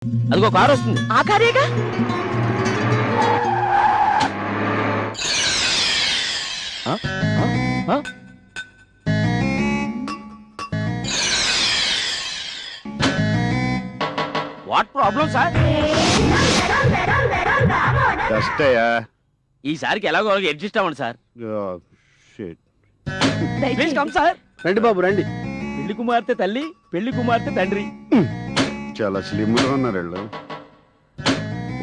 అదిగో కారు వస్తుంది. ఆ కారేగా. What problem sir? ఈసారికి ఎలాగో అడ్జస్ట్ అవ్వండి సార్. Please come sir. రండి బాబు రండి. పెళ్లి కుమార్తె తల్లి, పెళ్లి కుమార్తె తండ్రి. చాలా స్లిమ్ గా ఉన్నారు వీళ్ళు.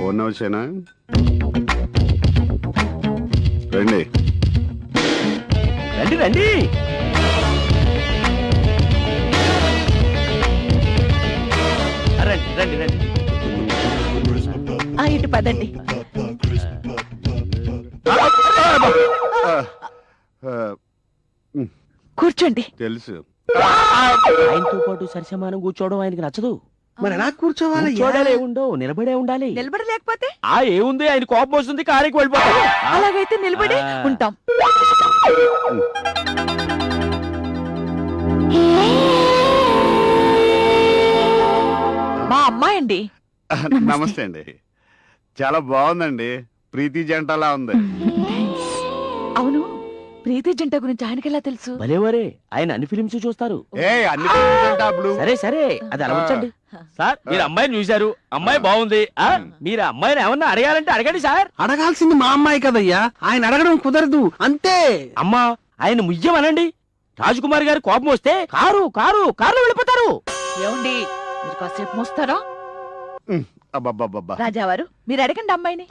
ఓన్ హౌసేనా? రండి రండి రండి. రండి రండి రండి. ఇటు పదండి. కూర్చోండి. తెలుసు. ఆయనతో పాటు సరిసమానం కూర్చోవడం ఆయనకి నచ్చదు. మరి ఎలా కూర్చోవాలి? కూర్చోడాలే ఉండవు, నిలబడే ఉండాలి. నిలబడలేకపోతే ఏముంది, ఆయన కోపం వస్తుంది, కారికి వెళ్ళిపోతాడు. అలాగైతే నిలబడి ఉంటాం. మా అమ్మాయి అండి. నమస్తే అండి. చాలా బాగుందండి. ప్రీతి జంటలా ఉంది. అవును, ప్రీతి జంట గురించి ఆయనకెలా తెలుసు? భలేవరే, ఆయన అన్ని ఫిలిమ్స్ చూస్తారు. అన్ని సరే సరే, అది అలా ఉంచండి. సార్, మీరు అమ్మాయిని చూశారు, అమ్మాయి బాగుంది. మీరు అమ్మాయిని ఏమన్నా అడగాలంటే అడగండి సార్. అడగాల్సింది మా అమ్మాయి కదయ్యా, ఆయన అడగడం కుదరదు అంతే. అమ్మా, ఆయన ముయ్యం అనండి. రాజకుమారి గారి కోపం వస్తే కారులో వెళ్ళిపోతారు. ఏమండి, మీరు కాసేపు మోస్తారా? అబ్బబ్బబ్బబ్బా. రాజావారు, మీరు అడగండి అమ్మాయిని.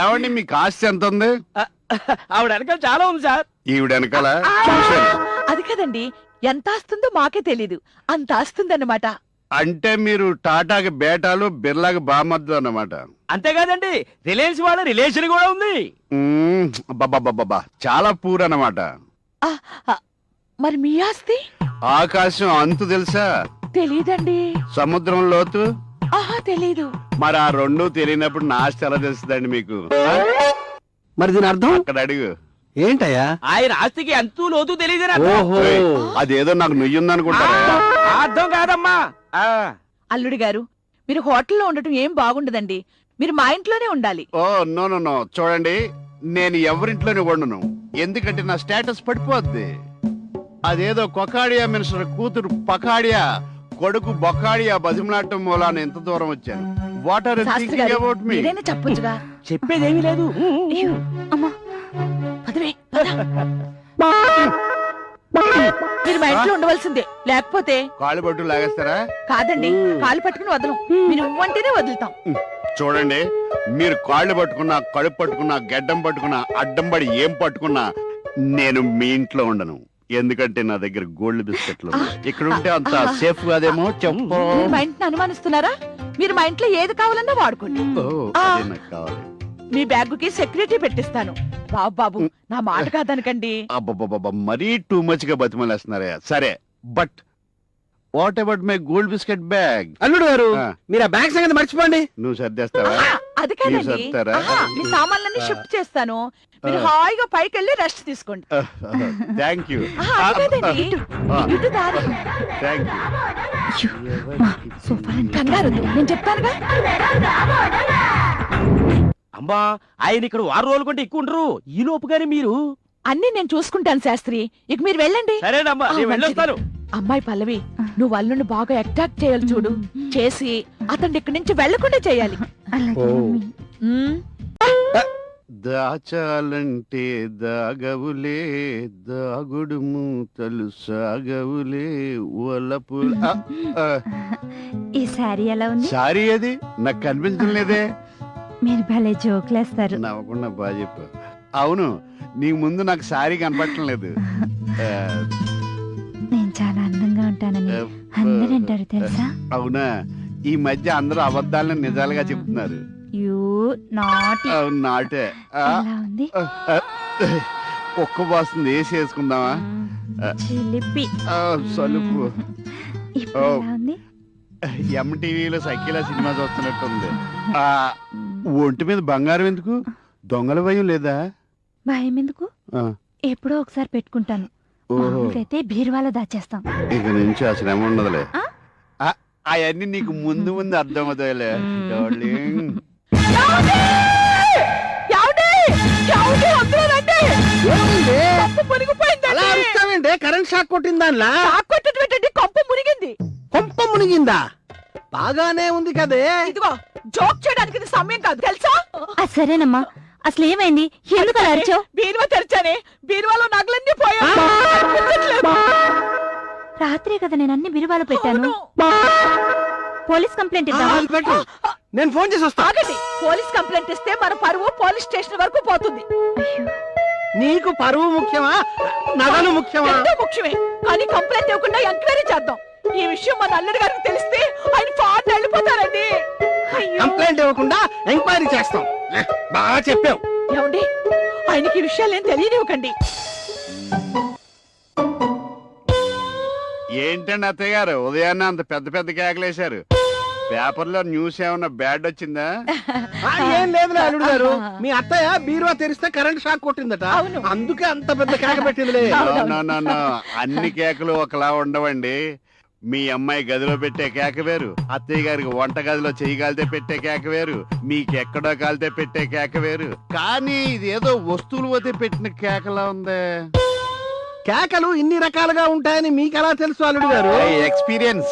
ఏమండి, మీ కాస్ట్ ఎంత ఉంది? ఆవిడ వెనకాల చాలా ఉంది సార్. ఈవిడ వెనకాల అది కదండి, ఎంత ఆస్తుందో మాకే తెలీదు, అంత ఆస్తుందన్నమాట. అంటే మీరు టాటాకి బేటాలు, బిర్లాకి బామర్దులు అన్నమాట. అంతేకాదండి, రిలయన్స్ వాళ్ళ రిలేషన్ కూడా ఉంది. అబ్బబ్బబ్బబ్బా, చాలా పూర్ అన్నమాట. మరి మీ ఆస్తి? ఆకాశం అంతు తెలుసా? తెలీదండి. సముద్రం లోతు? తెలీదు. మరి ఆ రెండు తెలియనప్పుడు నా ఆస్తి ఎలా తెలుస్తుందండి మీకు? మరి దీని అర్థం అక్కడ అడుగు. ఏంటయ్యా? ఆయన ఆస్తికి ఎంతో లోతు తెలియదని అదేదో నాకు నుయ్యుందనుకుంటారా? అర్థం కాదమ్మా. అల్లుడి గారు, మీరు హోటల్లో ఉండటం ఏం బాగుండదండి. మీరు మా ఇంట్లోనే ఉండాలి. ఓ నో నో నో, చూడండి, నేను ఎవరింట్లోనే వండును. ఎందుకంటే నా స్టేటస్ పడిపోద్ది. అదేదో కొకాడియా మినిస్టర్ కూతురు పకాడియా, కొడుకు బొకాడియా బతిమలాటం మూలాన ఎంత దూరం వచ్చాను. What are you thinking about me? మీరేనా చెప్పొచ్చుగా. చెప్పేదేమీ లేదు. అమ్మా, పదవే, పద. మీరు మా ఇంట్లో ఉండవలసిందే, లేకపోతే కాళ్ళు పట్టు లాగేస్తారా? కాదండి, కాలు పట్టుకుని వదలం. మీరు అంటేనే వదులుతాం. చూడండి, మీరు కాళ్ళు పట్టుకున్నా, కడుపు పట్టుకున్నా, గెడ్డం పట్టుకున్నా, అడ్డం పడి ఏం పట్టుకున్నా నేను మీ ఇంట్లో ఉండను. ఎందుకంటే నా దగ్గర గోల్డ్ బిస్కెట్లు ఇక్కడ ఉంటే అంత సేఫ్ కాదేమో చెప్పు. మా ఇంటిని అనుమానిస్తున్నారా? మీరు మా ఇంట్లో ఏది కావాలన్నా వాడుకోండి. నాకు కావాలి. మీ బ్యాగుకి సెక్యూరిటీ పెట్టిస్తాను. బాబు, నా మాట కాదనకండి. అబ్బబ్బబ్బ, మరీ టూ మచ్ గా బతిమలేస్తున్నారా? సరే, but what about my gold biscuit bag? అల్లుడు గారు, మీరు ఆ బ్యాగ్ సంగతి మర్చిపోండి. నువ్వు సర్దేస్తావా? అది కాదండి, మీ సామాన్లన్నీ షిఫ్ట్ చేస్తాను. మీరు హాయిగా పైకి వెళ్ళి రెస్ట్ తీసుకోండి. Thank you. కంగారు, నేను చెప్తానుగా. అమ్మా, ఆయన ఇక్కడ 6 రోజుల కంటే ఎక్కువ ఉండరు. ఈ లోపుగానే మీరు అన్ని నేను చూసుకుంటాను శాస్త్రి. ఇక మీరు వెళ్ళండి. సరేనమ్మా, నేను వెళ్ళొస్తాను. అమ్మాయి పల్లవి, నువ్వు అల్లుని బాగా అట్రాక్ట్ చేయాలి చూడు. చేసి అతన్ని ఇక్కడి నుంచి వెళ్లకుండా చేయాలి. దాచాలంటే దాగవులే, దాగుడు మూతలు సాగవులే, ఒలపు. ఈ సారీ ఎలా ఉంది? సారీ అది నాకు కనిపించడం లేదే. మీరు భలే జోకులేస్తారు. నవ్వకుండా బాగా చెప్పు. అవును, నీకు ముందు నాకు సారీ కనపడటం లేదు. నేను చాలా అందంగా ఉంటానని అందరూ అంటారు తెలుసా? అవునా? ఈ మధ్య అందరూ అబద్ధాలను నిజాలుగా చెప్తున్నారు. నాటే ఒక్క బాస్తుంది. వేసి వేసుకుందామా? సలుపు. ఎంటీవీలో సఖీలా సినిమా చూస్తున్నట్టుంది. ఒంటి మీద బంగారం ఎందుకు? దొంగల భయం లేదా? భయం ఎందుకు? ఎప్పుడో ఒకసారి పెట్టుకుంటాను. అయితే బీరువాలో దాచేస్తాం. ఇక నుంచి ఆ శ్రమ ఉండదులే. అవన్నీ నీకు ముందు ముందు అర్థమవుతాయిలే డార్లింగ్. అలా అరుస్తావేంటి? కరెంట్ షాక్ కొట్టిందా? కొంప మునిగింది. కొంప మునిగిందా? బాగానే ఉంది కదే. ఇదిగో జోక్ చేయడానికి ఇది సమయం కాదు తెలుసా? సరేనమ్మా, అసలు ఏమైంది? ఎందుకు అలా అరిచావు? బీరువా తెరిచానే, బీరువాలో నగలన్నీ పోయాయి. కనిపించట్లేదు. రాత్రే కదా నేను అన్ని బిరువాలు పెట్టాను. అవును. పోలీస్ కంప్లైంట్ ఆ, ఇద్దామా? అది పెట్టు. నేను ఫోన్ చేసి వస్తా. ఆగండి, పోలీస్ కంప్లైంట్ ఇస్తే మన పరువు పోలీస్ స్టేషన్ వరకు పోతుంది. అయ్యో, నీకు పరువు ముఖ్యమా, నగలు ముఖ్యమా? ఎంతో ముఖ్యమే, కానీ కంప్లైంట్ ఇవ్వకుండా ఎంక్వైరీ చేద్దాం. ఈ విషయం మన అల్లుడి గారికి తెలిస్తే ఆయన ఫారెన్ వెళ్ళిపోతారండి. కంప్లైంట్ ఇవ్వకుండా ఎంక్వైరీ చేస్తాం. బాగా చెప్పావు. ఏమండి, ఆయనకి ఈ విషయాలు ఏం తెలియనివ్వకండి. ఏంటండి అత్తయ్య గారు ఉదయాన్నే అంత పెద్ద పెద్ద కేకలేశారు? పేపర్లో న్యూస్ ఏమన్నా బ్యాడ్ వచ్చిందా? ఆ, ఏం లేదులే అల్లుడు గారు, మీ అత్తయ్య బీరువా తెరిస్తే కరెంట్ షాక్ కొట్టిందట. అవును. అందుకే అంత పెద్ద కేక పెట్టిందిలే. నో. అన్ని కేకలు ఒకలా ఉండవండి. మీ అమ్మాయి గదిలో పెట్టే కేక వేరు, అత్తయ్య గారికి వంట గదిలో చెయ్యి కాలితే పెట్టే కేక వేరు, మీకెక్కడో కాలితే పెట్టే కేక వేరు. కానీ ఇదేదో వస్తువులు పోతే పెట్టిన కేకలా ఉందే. కేకలు ఇన్ని రకాలుగా ఉంటాయని మీకెలా తెలుసు అల్లుడు గారు? ఎక్స్పీరియన్స్.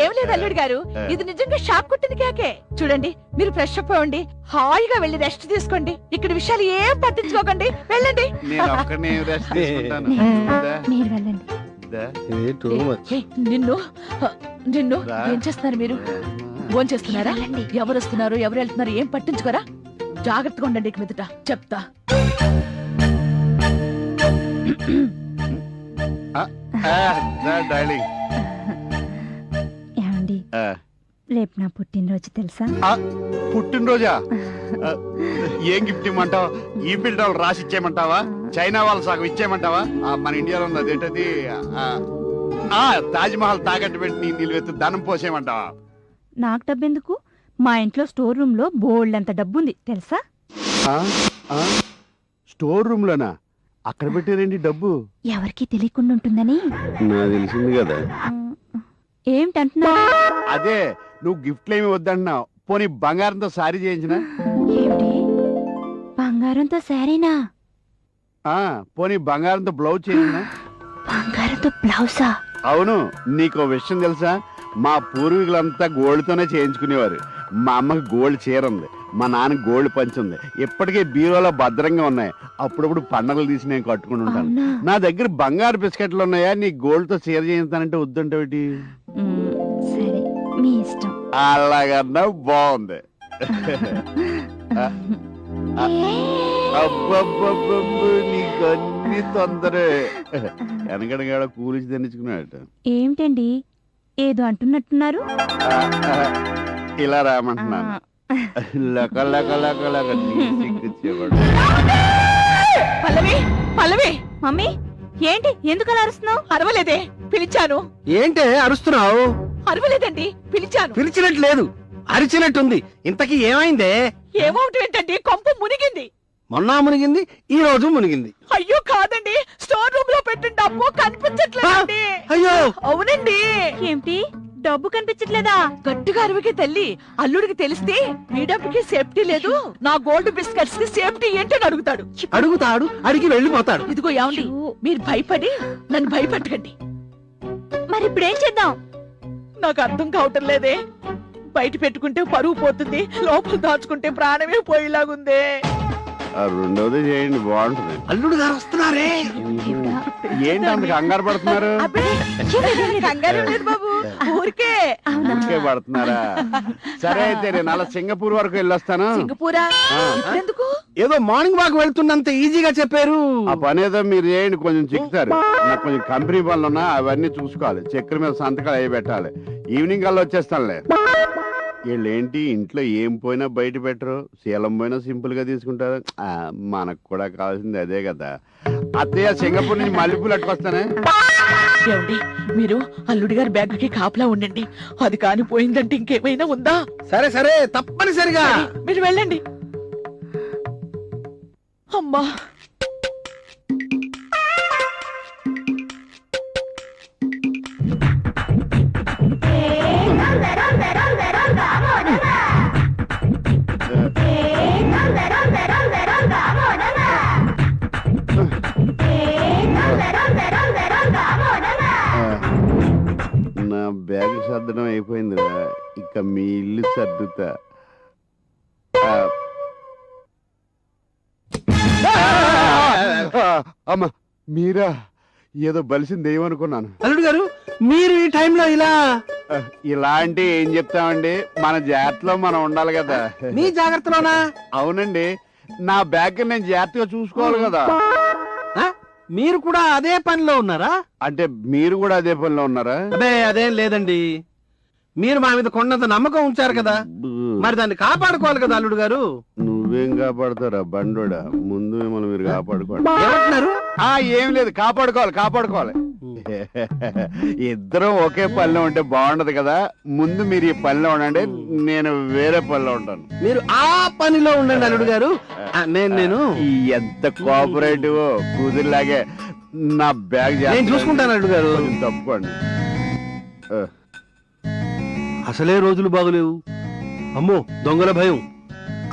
ఏం లేదు అల్లుడి గారు, ఇది నిజంగా షాక్ కొట్టింది కేకే. చూడండి, మీరు ఫ్రెష్ అప్ అవ్వండి, హాయిగా వెళ్ళి రెస్ట్ తీసుకోండి. ఇక్కడ విషయాలు ఏం పట్టించుకోకండి, వెళ్ళండి. నేను ఒక్కనే రెస్ట్ తీసుకుంటాను. మీరు వెళ్ళండి. ఏయ్, నిన్ను నిన్ను రా. ఏం చేస్తున్నారు మీరు? ఫోన్ చేస్తున్నారా? వెళ్ళండి. ఎవరు వస్తున్నారు, ఎవరు వెళ్తున్నారు ఏం పట్టించుకోరా. జాగ్రత్తగా ఉండండి, ఇక మీదట చెప్తా. డార్లింగ్. ఏమండి, రేపు నా పుట్టినరోజు తెలుసా? పుట్టినరోజా? ఏం గిఫ్ట్ ఇమ్మంటావా? ఈ బిల్డర్లు రాసి ఇచ్చేయమంటావా? చైనా వాళ్ళు సగం ఇచ్చేయమంటావా? మన ఇండియాలో ఉంది అదేంటది, తాజ్ మహల్ తాకట్టు పెట్టి నీ నిలువెత్తు ధనం పోసేయమంటావా? నాకు డబ్బెందుకు? మా ఇంట్లో స్టోర్ రూమ్ లో బోల్డ్ అంత డబ్బుంది తెలుసా? స్టోర్ రూమ్ లోనా? అక్కడ పెట్టారండి డబ్బు? ఎవరికి తెలియకుండా ఉంటుందని. నాకు తెలిసింది కదా. ఏమిటంటున్నా? అదే, నువ్వు గిఫ్ట్లు ఏమి వద్దంటున్నావు. పోనీ బంగారంతో సారీ చేయించిన? ఏమిటి, బంగారంతో శారీనా? పోనీ బంగారంతో బ్లౌజ్ చేయించిన? బంగారంతో బ్లౌజా? అవును. నీకో విషయం తెలుసా? మా పూర్వీకులంతా గోల్డ్తోనే చేయించుకునేవారు. మా అమ్మకి గోల్డ్ చీర ఉంది, మా నాన్న గోల్డ్ పంచి ఉంది. ఇప్పటికే బీరోలో భద్రంగా ఉన్నాయి. అప్పుడప్పుడు పండగలు తీసి నేను కట్టుకుని ఉంటాను. అవునా? నా దగ్గర బంగారు బిస్కెట్లు ఉన్నాయా? నీ గోల్డ్ తో చీర చేయించానంటే వద్దంటే సరే, మీ ఇష్టం. అలాగన్నా బాగుంది. అబ్బబ్బబ్బబ్బ, నీకు అన్ని తొందరే. వెనకడగాడ కూలిచి తెచ్చుకున్నాడట. ఏమిటండి ఏదో అంటున్నట్టున్నారు? ఇలా రామంటున్నాను. లక లక లక లక నీ సిగ్గుచ్చేవాడు. పల్లవి, పల్లవి, మమ్మీ, ఏంటి ఎందుకు అలా అరుస్తున్నావు? అరవలేదే, పిలిచాను. ఏంటే అరుస్తున్నావు? అరవలేదండి, పిలిచాను. పిలిచినట్టు లేదు, అరిచినట్టుంది. ఇంతకీ ఏమైందే? ఏమవుతుంది ఏంటండి, కొంప మునిగింది. మొన్న మునిగింది, ఈ రోజు మునిగింది. అయ్యో కాదండి, స్టోర్ రూమ్ లో పెట్టిన డబ్బు కనిపించట్లేదండి. అయ్యో, అవునండి. ఏమిటి, డబ్బు కనిపించట్లేదా? గట్టిగా అరవికి తల్లి, అల్లుడికి తెలిస్తే మీ డబ్బుకి సేఫ్టీ లేదు, నా గోల్డ్ బిస్కెట్స్ కి సేఫ్టీ ఏంటని అడుగుతాడు. అడుగుతాడు, అడిగి వెళ్ళిపోతాడు. ఇదిగో ఏమండి, మీరు భయపడి నన్ను భయపెట్టకండి. మరి ఇప్పుడు ఏం చేద్దాం? నాకు అర్థం కావటం లేదే. బయట పెట్టుకుంటే పరువు పోతుంది, లోపల దాచుకుంటే ప్రాణమే పోయేలాగుందే. రెండోది చేయండి, బాగుంటుంది. అల్లుడు గారు వస్తున్నారే. ఏంటి అంత కంగారు పడుతున్నారు? అబ్బే, కంగారు లేదు బాబు, ఊరికే. ఊరికే పడుతున్నారా? సరే అయితే నేను అలా సింగపూర్ వరకు వెళ్ళొస్తాను. సింగపూరా? ఎందుకు? ఏదో మార్నింగ్ వాక్ వెళ్తున్నంత ఈజీగా చెప్పారు. ఆ పని ఏదో మీరు చేయండి, కొంచెం చిక్కుతారు. నాకు కొంచెం కంపెనీ పనులు ఉన్నా, అవన్నీ చూసుకోవాలి. చక్కెర మీద సంతకాలు అవి పెట్టాలి. ఈవినింగ్ కల్లా వచ్చేస్తానులే. వీళ్ళేంటి ఇంట్లో ఏం పోయినా బయట పెట్టరు, శీలం పోయినా సింపుల్ గా తీసుకుంటారు. మనకు కూడా కావాల్సింది అదే కదా. అత్తయ్య, సింగపూర్ నుంచి మల్లెపూలు అట్టుకొస్తానే. ఏమండి, మీరు అల్లుడి గారి బ్యాగ్ కి కాపలా ఉండండి. అది కాని పోయిందంటే ఇంకేమైనా ఉందా? సరే సరే, తప్పనిసరిగా. మీరు వెళ్ళండి. అమ్మా, మీ ఇల్లు సర్దుతా. అమ్మా మీరా? ఏదో బలిసింది ఏమనుకున్నాను. అల్లుడు గారు మీరు ఈ టైంలో ఇలా ఇలాంటి ఏం చెప్తామండి, మన జాగ్రత్తలో మనం ఉండాలి కదా. మీ జాగ్రత్తలోనా? అవునండి, నా బ్యాగ్ నేను జాగ్రత్తగా చూసుకోవాలి కదా. ఆ? మీరు కూడా అదే పనిలో ఉన్నారా? అంటే మీరు కూడా అదే పనిలో ఉన్నారా? అదే అదేం లేదండి, మీరు మా మీద కొండంత నమ్మకం ఉంచారు కదా, మరి దాన్ని కాపాడుకోవాలి కదా అల్లుడు గారు. నువ్వేం కాపాడుతారా బండోడా? ముందు మిమ్మల్ని మీరు కాపాడుకోండి. ఏమంటున్నారు? ఏం లేదు, కాపాడుకోవాలి. ఇద్దరం ఒకే పనిలో ఉంటే బాగుండదు కదా. ముందు మీరు ఈ పనిలో ఉండండి, నేను వేరే పనిలో ఉంటాను. మీరు ఆ పనిలో ఉండండి అల్లుడు గారు. నేను ఎంత కోఆపరేటివ్ కూతురులాగే. నా బ్యాగ్ నేను చూసుకుంటాను అల్లుడు గారు. కొంచెం తప్పుకోండి. అసలే రోజులు బాగులేవు. అమ్మో దొంగల భయం.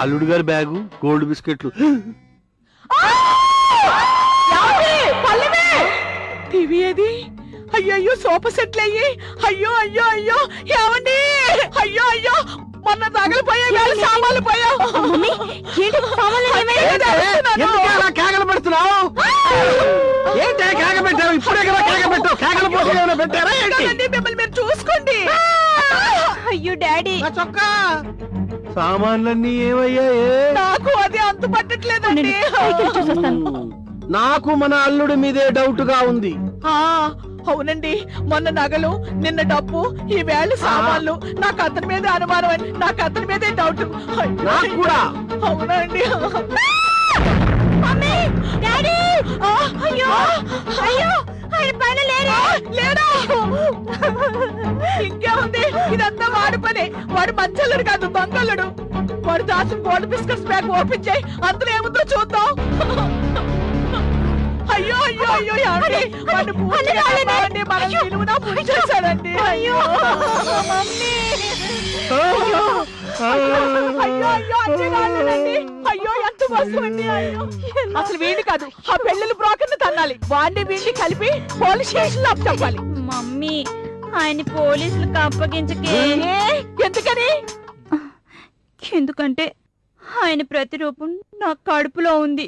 అల్లుడు గారి బ్యాగు, గోల్డ్ బిస్కెట్లు. టీవీ ఏది? అయ్యో సోఫా సెట్లు అయ్యి. అయ్యో అయ్యో అయ్యో ఏమండి? అయ్యో అయ్యో మొన్న తగలిపోయాయి, వేళ సామాన్లు పోయావు. ఎందుకు అలా కేకలు పెడుతున్నావు? ఏంటే కేక పెట్టావు? ఇప్పుడే కదా కేక పెట్టావు. కేకలు పోసి ఏమైనా పెట్టారా ఏంటి? మిమ్మల్ని మీరు చూసుకోండి. అయ్యో డాడీ, నా చొక్కా సామాన్లన్నీ ఏమయ్యాయే? నాకు అది అంతు పట్టట్లేదండి. నాకు మన అల్లుడి మీదే డౌట్ గా ఉంది. అవునండి, మొన్న నగలు, నిన్న డబ్బు, ఈ వేళ సామాన్లు. నాకు అతని మీద అనుమానం అని, నాకు అతని మీదే డౌట్. నాకు కూడా. అవునండి. అయ్యో అయ్యో ఆయన పైన లేడా? ఇంకేముంది, ఇదంతా వాడి పని. వాడు మంచల్లుడు కాదు, దొంగలుడు. వాడు దాచిన గోల్డ్ బిస్కెట్స్ బ్యాగ్ ఓపెన్ చేయి, అందులో ఏముందో చూద్దాం. అయ్యో అయ్యో అయ్యో ఏమండి? వాడిని పూజండి, మన నిలువునా పూజ చేశాడండి. అయ్యో అయ్యో అయ్యో అచ్చేగాళ్ళండి. అయ్యో ఎంత వస్తుంది. అయ్యో అసలు వీడి కాదు, ఆ పెళ్ళిళ్ళు బ్రోకర్ని తన్నాలి. వాడిని వీడిని కలిపి పోలీస్ స్టేషన్ లో చెప్పాలి. మమ్మీ ఆయన పోలీసులకు అప్పగించకే. ఎందుకని? ఎందుకంటే ఆయన ప్రతిరూపం నా కడుపులో ఉంది.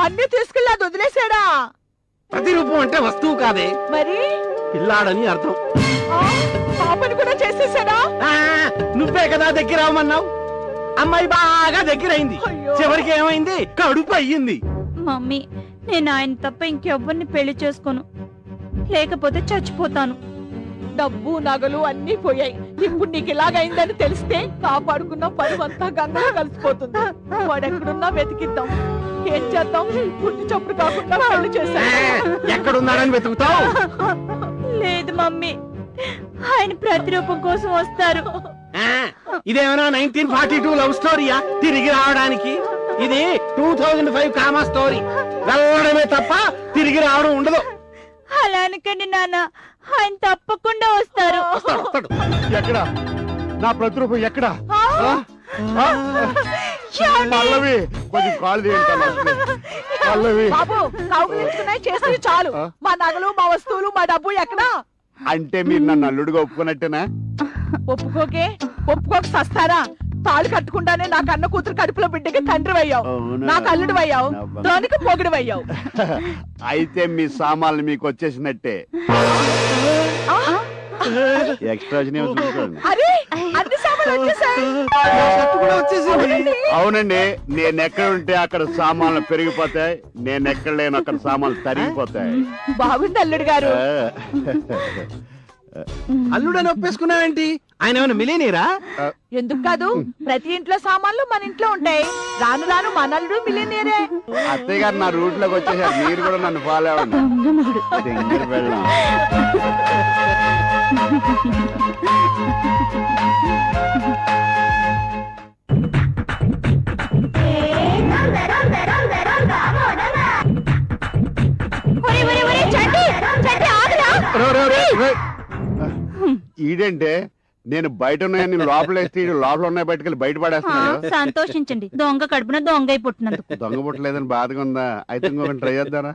అన్ని తీసుకెళ్ళి అది వదిలేశాడా? ప్రతిరూపం అంటే వస్తువు కాదే, మరి పిల్లాడని అర్థం. ఆ పని కూడా చేసేసాడా? నువ్వే కదా దగ్గర అవ్వమన్నావు. అమ్మాయి బాగా దగ్గరైంది. అయ్యో. చివరికి ఏమైంది? కడుపు అయ్యింది. మమ్మీ నేను ఆయన తప్ప ఇంకెవ్వరిని పెళ్లి చేసుకోను, లేకపోతే చచ్చిపోతాను. డబ్బు నగలు అన్ని పోయాయి. ఇప్పుడు నీకు ఇలాగైందని తెలిస్తే కాపాడుకున్న పరువంతా గంగలో కలిసిపోతుంది. వాడెక్కడున్నా వెతికిద్దాం. ఏం చేద్దాం? పుట్టి చప్పుడు కాకుండా పెళ్లి చేశాను. ఎక్కడున్నాడని వెతుకుతావు? లేదు మమ్మీ, ఆయన ప్రతిరూపం కోసం వస్తారు. ఇదేమైనా 1942 లవ్ స్టోరీయా తిరిగి రావడానికి? ఇది 2005 కామా స్టోరీ. వెళ్ళడమే తప్ప తిరిగి రావడం ఉండదు. అలా అనకండి నాన్న, ఆయన తప్పకుండా వస్తారు. ఎక్కడ నా ప్రతిరూపం? ఎక్కడ? పల్లవి కొంచెం కాల్ చేయండి. పల్లవి బాబు కౌగులించుకున్నాయి చేసి చాలు. మా నగలు, మా వస్తువులు, మా డబ్బు ఎక్కడా? అంటే మీరు నన్ను అల్లుడుగా ఒప్పుకున్నట్టేనా? ఒప్పుకోక సస్తారా? తాళి కట్టుకుండానే నా కన్న కూతురు కడుపులో బిడ్డకి తండ్రి అయ్యావు, అవునా? నా కల్లుడు అయ్యావు, దానికి పొగుడు అయ్యావు. అయితే మీ సామాన్లు మీకు వచ్చేసినట్టే. ఎక్స్ట్రా చూసుకోండి. అరే అన్ని సామాన్లు వచ్చేసాయి. అవునండి, నేను ఎక్కడ ఉంటే అక్కడ సామాన్లు పెరిగిపోతాయి, నేను ఎక్కడ లేను అక్కడ సామాన్లు తరిగిపోతాయి. బాగుంది అల్లుడు గారు. అల్లుడని ఒప్పేసుకున్నావేంటి? ఆయన ఏమైనా మిలియనీరా? ఎందుకు కాదు, ప్రతి ఇంట్లో సామాన్లు మన ఇంట్లో ఉంటాయి. రాను రాను మన అల్లుడు మిలియనీరే. అత్తయ్య గారు నా రూట్ లోకి వచ్చేసారు, మీరు కూడా నన్ను ఫాలో అవ్వండి. దగ్గరికి వెళ్ళాం. ఈడంటే నేను బయట ఉన్నాయని లోపల వేస్తే లోపల ఉన్నాయి బయటకెళ్ళి బయట పడేస్తున్నాడు. సంతోషించండి, దొంగ కడుపున దొంగ అయిపోతున్నందుకు. దొంగ పుట్టలేదని బాధగా ఉందా? అయితే ఇంకొకటి ట్రై చేద్దారా?